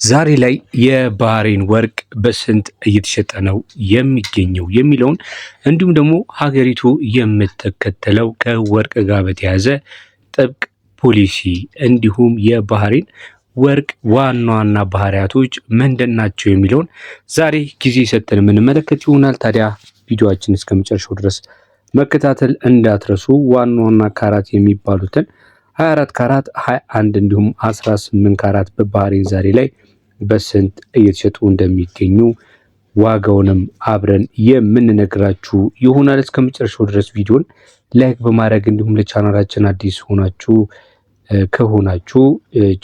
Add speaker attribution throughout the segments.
Speaker 1: ዛሬ ላይ የባህሬን ወርቅ በስንት እየተሸጠ ነው የሚገኘው የሚለውን እንዲሁም ደግሞ ሀገሪቱ የምትከተለው ከወርቅ ጋር በተያያዘ ጥብቅ ፖሊሲ እንዲሁም የባህሬን ወርቅ ዋና ዋና ባህሪያቶች ምንድን ናቸው የሚለውን ዛሬ ጊዜ ሰጥተን የምንመለከት ይሆናል። ታዲያ ቪዲዮአችን እስከ መጨረሻው ድረስ መከታተል እንዳትረሱ። ዋና ዋና ካራት የሚባሉትን 24 ካራት፣ 21 እንዲሁም 18 ካራት በባህሬን ዛሬ ላይ በስንት እየተሸጡ እንደሚገኙ ዋጋውንም አብረን የምንነግራችሁ ይሆናል። እስከ መጨረሻው ድረስ ቪዲዮን ላይክ በማድረግ እንዲሁም ለቻናላችን አዲስ ከሆናችሁ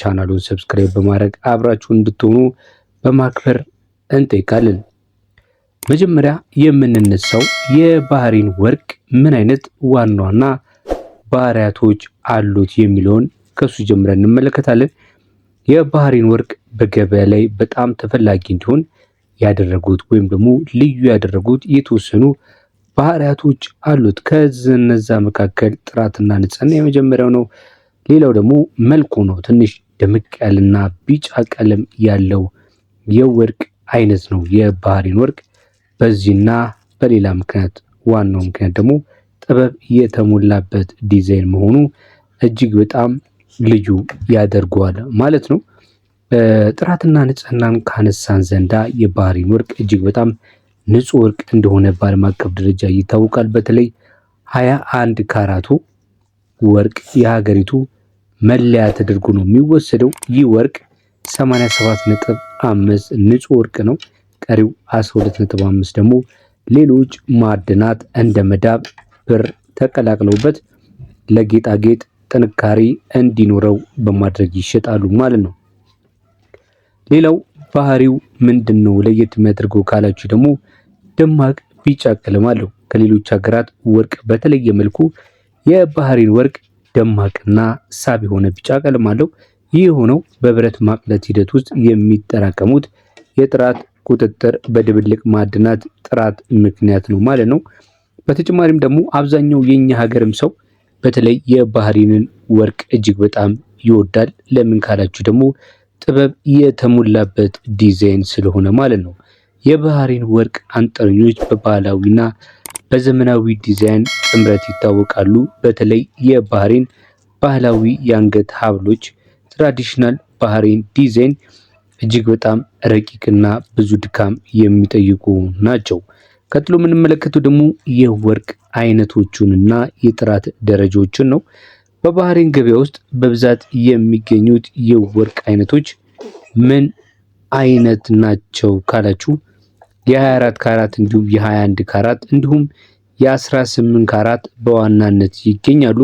Speaker 1: ቻናሉን ሰብስክራይብ በማድረግ አብራችሁ እንድትሆኑ በማክበር እንጠይቃለን። መጀመሪያ የምንነሳው የባህሬን ወርቅ ምን አይነት ዋና ዋና ባህሪያቶች አሉት የሚለውን ከሱ ጀምረን እንመለከታለን። የባህሬን ወርቅ በገበያ ላይ በጣም ተፈላጊ እንዲሆን ያደረጉት ወይም ደግሞ ልዩ ያደረጉት የተወሰኑ ባህሪያቶች አሉት። ከነዛ መካከል ጥራትና ንጽህና የመጀመሪያው ነው። ሌላው ደግሞ መልኩ ነው። ትንሽ ደምቅ ያለና ቢጫ ቀለም ያለው የወርቅ አይነት ነው የባህሬን ወርቅ። በዚህና በሌላ ምክንያት ዋናው ምክንያት ደግሞ ጥበብ የተሞላበት ዲዛይን መሆኑ እጅግ በጣም ልዩ ያደርገዋል ማለት ነው። ጥራትና ንጽህናን ካነሳን ዘንዳ የባህሬን ወርቅ እጅግ በጣም ንጹህ ወርቅ እንደሆነ በዓለም አቀፍ ደረጃ ይታወቃል። በተለይ 21 ካራቱ ወርቅ የሀገሪቱ መለያ ተደርጎ ነው የሚወሰደው። ይህ ወርቅ 87.5 ንጹህ ወርቅ ነው። ቀሪው 12.5 ደግሞ ሌሎች ማዕድናት እንደ መዳብ፣ ብር ተቀላቅለውበት ለጌጣጌጥ ጥንካሬ እንዲኖረው በማድረግ ይሸጣሉ ማለት ነው። ሌላው ባህሪው ምንድነው ለየት የሚያደርገው ካላችሁ ደግሞ ደማቅ ቢጫ ቀለም አለው። ከሌሎች ሀገራት ወርቅ በተለየ መልኩ የባህሬን ወርቅ ደማቅና ሳቢ የሆነ ቢጫ ቀለም አለው። ይህ የሆነው በብረት ማቅለጥ ሂደት ውስጥ የሚጠራቀሙት የጥራት ቁጥጥር በድብልቅ ማዕድናት ጥራት ምክንያት ነው ማለት ነው። በተጨማሪም ደግሞ አብዛኛው የኛ ሀገርም ሰው በተለይ የባህሬንን ወርቅ እጅግ በጣም ይወዳል። ለምን ካላችሁ ደግሞ ጥበብ የተሞላበት ዲዛይን ስለሆነ ማለት ነው። የባህሬን ወርቅ አንጥረኞች በባህላዊና በዘመናዊ ዲዛይን ጥምረት ይታወቃሉ። በተለይ የባህሬን ባህላዊ የአንገት ሀብሎች ትራዲሽናል ባህሬን ዲዛይን እጅግ በጣም ረቂቅና ብዙ ድካም የሚጠይቁ ናቸው። ቀጥሎ የምንመለከተው ደግሞ የወርቅ አይነቶቹንና የጥራት ደረጃዎችን ነው። በባህሬን ገበያ ውስጥ በብዛት የሚገኙት የወርቅ አይነቶች ምን አይነት ናቸው ካላችሁ የ24 ካራት እንዲሁም የ21 ካራት እንዲሁም የ18 ካራት በዋናነት ይገኛሉ።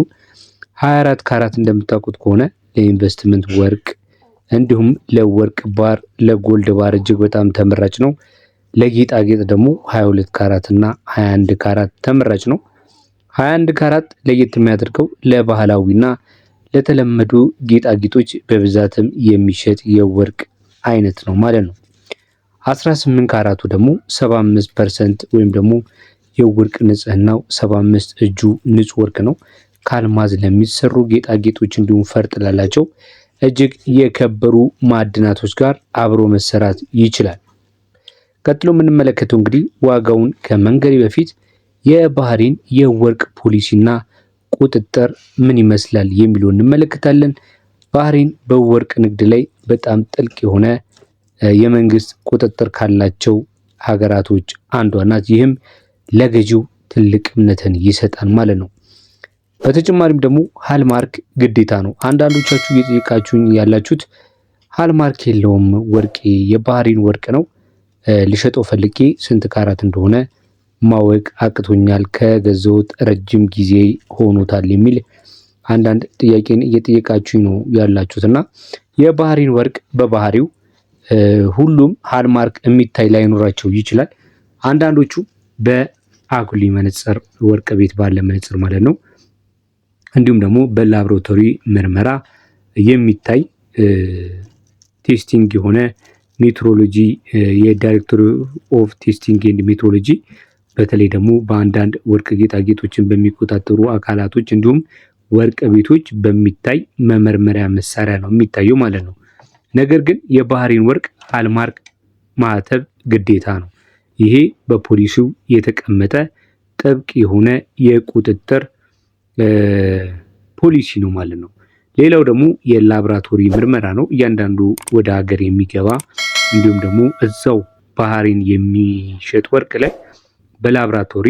Speaker 1: 24 ካራት እንደምታውቁት ከሆነ ለኢንቨስትመንት ወርቅ እንዲሁም ለወርቅ ባር፣ ለጎልድ ባር እጅግ በጣም ተመራጭ ነው። ለጌጣጌጥ ደግሞ 22 ካራት እና 21 ካራት ተመራጭ ነው። 21 ካራት ለየት የሚያደርገው ለባህላዊና ለተለመዱ ጌጣጌጦች በብዛትም የሚሸጥ የወርቅ አይነት ነው ማለት ነው። 18 ካራቱ ደግሞ 75% ወይም ደግሞ የወርቅ ንጽህናው 75 እጁ ንጹህ ወርቅ ነው። ከአልማዝ ለሚሰሩ ጌጣጌጦች እንዲሁም ፈርጥ ላላቸው እጅግ የከበሩ ማዕድናቶች ጋር አብሮ መሰራት ይችላል። ቀጥሎ የምንመለከተው እንግዲህ ዋጋውን ከመንገሪ በፊት የባህሬን የወርቅ ፖሊሲና ቁጥጥር ምን ይመስላል የሚለው እንመለከታለን። ባህሬን በወርቅ ንግድ ላይ በጣም ጥልቅ የሆነ የመንግስት ቁጥጥር ካላቸው ሀገራቶች አንዷ ናት። ይህም ለገዢው ትልቅ እምነትን ይሰጣል ማለት ነው። በተጨማሪም ደግሞ ሃልማርክ ግዴታ ነው። አንዳንዶቻችሁ እየጠየቃችሁኝ ያላችሁት ሃልማርክ የለውም ወርቄ የባህሬን ወርቅ ነው ልሸጠው ፈልጌ ስንት ካራት እንደሆነ ማወቅ አቅቶኛል፣ ከገዛሁት ረጅም ጊዜ ሆኖታል የሚል አንዳንድ ጥያቄን እየጠየቃችሁኝ ነው ያላችሁትና የባህሬን ወርቅ በባህሪው ሁሉም ሃልማርክ የሚታይ ላይኖራቸው ይችላል። አንዳንዶቹ በአጉሊ መነጽር ወርቅ ቤት ባለ መነጽር ማለት ነው እንዲሁም ደግሞ በላብራቶሪ ምርመራ የሚታይ ቴስቲንግ የሆነ ሜትሮሎጂ የዳይሬክተር ኦፍ ቴስቲንግ ኤንድ ሜትሮሎጂ በተለይ ደግሞ በአንዳንድ ወርቅ ጌጣጌጦችን በሚቆጣጠሩ አካላቶች እንዲሁም ወርቅ ቤቶች በሚታይ መመርመሪያ መሳሪያ ነው የሚታየው ማለት ነው። ነገር ግን የባህሬን ወርቅ ሃልማርክ ማዕተብ ግዴታ ነው። ይሄ በፖሊሲው የተቀመጠ ጥብቅ የሆነ የቁጥጥር ፖሊሲ ነው ማለት ነው። ሌላው ደግሞ የላብራቶሪ ምርመራ ነው። እያንዳንዱ ወደ ሀገር የሚገባ እንዲሁም ደግሞ እዛው ባህሬን የሚሸጥ ወርቅ ላይ በላብራቶሪ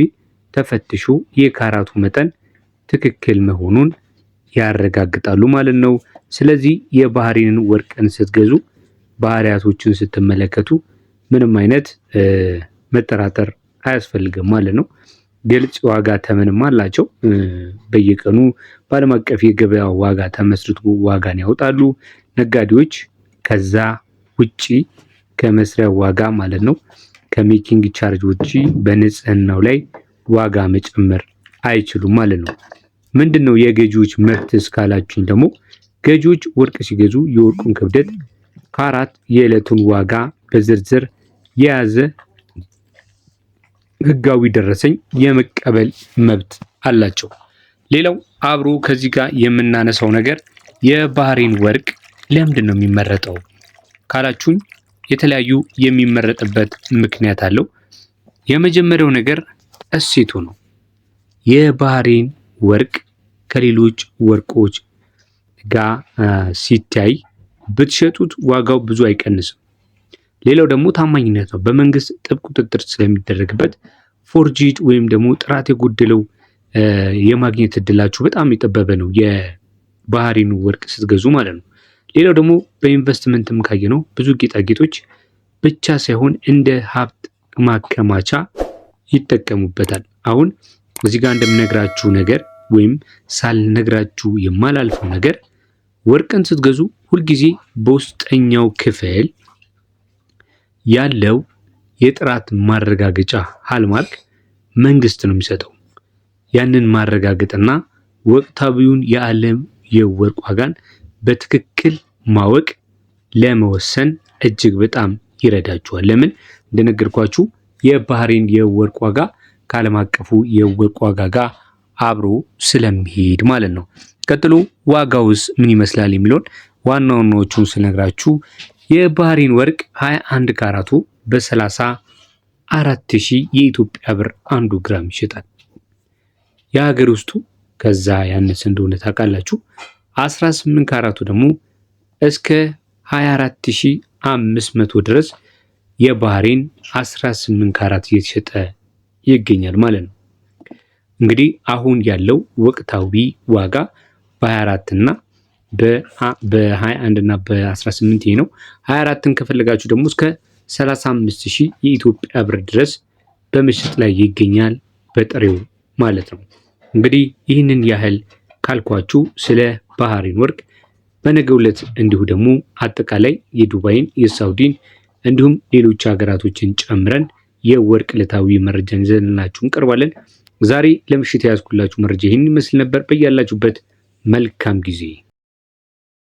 Speaker 1: ተፈትሾ የካራቱ መጠን ትክክል መሆኑን ያረጋግጣሉ ማለት ነው። ስለዚህ የባህሬንን ወርቅን ስትገዙ ባህሪያቶችን ስትመለከቱ ምንም አይነት መጠራጠር አያስፈልግም ማለት ነው። ግልጽ ዋጋ ተመንም አላቸው። በየቀኑ በዓለም አቀፍ የገበያ ዋጋ ተመስርቶ ዋጋን ያወጣሉ። ነጋዴዎች ከዛ ውጪ ከመስሪያ ዋጋ ማለት ነው ከሜኪንግ ቻርጅ ውጪ በንጽህናው ላይ ዋጋ መጨመር አይችሉም ማለት ነው። ምንድነው የገዢዎች መብት እስካላችሁኝ ደግሞ ገዢዎች ወርቅ ሲገዙ የወርቁን ክብደት ካራት የዕለቱን ዋጋ በዝርዝር የያዘ ህጋዊ ደረሰኝ የመቀበል መብት አላቸው። ሌላው አብሮ ከዚህ ጋር የምናነሳው ነገር የባህሬን ወርቅ ለምንድን ነው የሚመረጠው ካላችሁኝ የተለያዩ የሚመረጥበት ምክንያት አለው። የመጀመሪያው ነገር እሴቱ ነው። የባህሬን ወርቅ ከሌሎች ወርቆች ጋር ሲታይ ብትሸጡት ዋጋው ብዙ አይቀንስም። ሌላው ደግሞ ታማኝነት ነው። በመንግስት ጥብቅ ቁጥጥር ስለሚደረግበት ፎርጂድ ወይም ደግሞ ጥራት የጎደለው የማግኘት እድላችሁ በጣም የጠበበ ነው የባህሬን ወርቅ ስትገዙ ማለት ነው። ሌላው ደግሞ በኢንቨስትመንትም ካየነው ብዙ ጌጣጌጦች ብቻ ሳይሆን እንደ ሀብት ማከማቻ ይጠቀሙበታል። አሁን እዚህ ጋር እንደምነግራችሁ ነገር ወይም ሳልነግራችሁ የማላልፈው ነገር ወርቅን ስትገዙ ሁልጊዜ በውስጠኛው ክፍል ያለው የጥራት ማረጋገጫ ሃልማርክ መንግስት ነው የሚሰጠው። ያንን ማረጋገጥና ወቅታዊውን የዓለም የወርቅ ዋጋን በትክክል ማወቅ ለመወሰን እጅግ በጣም ይረዳችኋል። ለምን እንደነገርኳችሁ የባህሬን የወርቅ ዋጋ ከዓለም አቀፉ የወርቅ ዋጋ ጋር አብሮ ስለሚሄድ ማለት ነው። ቀጥሎ ዋጋውስ ምን ይመስላል የሚለውን ዋና ዋናዎቹን ስነግራችሁ የባህሬን ወርቅ 21 ካራቱ በ34,000 የኢትዮጵያ ብር 1 ግራም ይሸጣል። የሀገር ውስጡ ከዛ ያነሰ እንደሆነ ታውቃላችሁ። 18 ካራቱ ደግሞ እስከ 24,500 ድረስ የባህሬን 18 ካራት እየተሸጠ ይገኛል ማለት ነው። እንግዲህ አሁን ያለው ወቅታዊ ዋጋ በ24 እና በ21 እና በ18 ነው። 24ን ከፈለጋችሁ ደግሞ እስከ 35,000 የኢትዮጵያ ብር ድረስ በመሸጥ ላይ ይገኛል በጥሬው ማለት ነው። እንግዲህ ይህንን ያህል ካልኳችሁ ስለ ባህሬን ወርቅ በነገው ዕለት እንዲሁ ደግሞ አጠቃላይ የዱባይን የሳውዲን እንዲሁም ሌሎች ሀገራቶችን ጨምረን የወርቅ ዕለታዊ መረጃን ይዘንላችሁ እንቀርባለን። ዛሬ ለምሽት ያዝኩላችሁ መረጃ ይህን ይመስል ነበር። በያላችሁበት መልካም ጊዜ